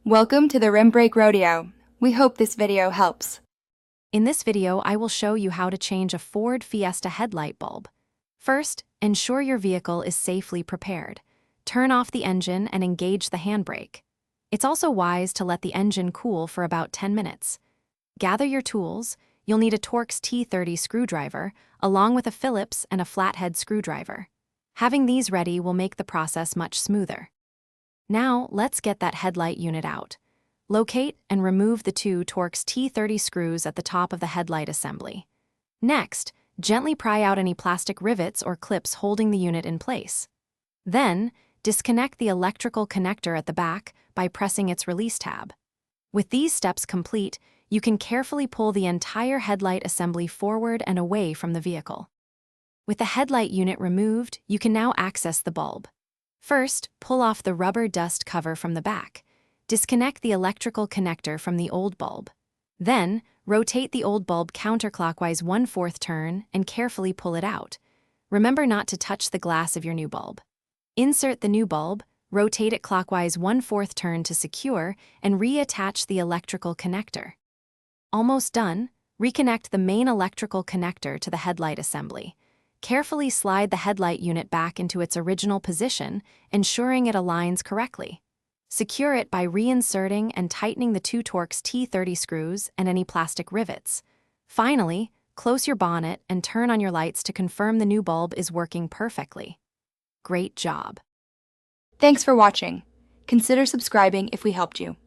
Welcome to the Rim Brake Rodeo. We hope this video helps. In this video, I will show you how to change a Ford Fiesta headlight bulb. First, ensure your vehicle is safely prepared. Turn off the engine and engage the handbrake. It's also wise to let the engine cool for about 10 minutes. Gather your tools. You'll need a Torx T30 screwdriver, along with a Phillips and a flathead screwdriver. Having these ready will make the process much smoother. Now, let's get that headlight unit out. Locate and remove the two Torx T30 screws at the top of the headlight assembly. Next, gently pry out any plastic rivets or clips holding the unit in place. Then, disconnect the electrical connector at the back by pressing its release tab. With these steps complete, you can carefully pull the entire headlight assembly forward and away from the vehicle. With the headlight unit removed, you can now access the bulb. First, pull off the rubber dust cover from the back. Disconnect the electrical connector from the old bulb. Then, rotate the old bulb counterclockwise 1/4 turn and carefully pull it out. Remember not to touch the glass of your new bulb. Insert the new bulb, rotate it clockwise 1/4 turn to secure, and reattach the electrical connector. Almost done, reconnect the main electrical connector to the headlight assembly. Carefully slide the headlight unit back into its original position, ensuring it aligns correctly. Secure it by reinserting and tightening the two Torx T30 screws and any plastic rivets. Finally, close your bonnet and turn on your lights to confirm the new bulb is working perfectly. Great job! Thanks for watching. Consider subscribing if we helped you.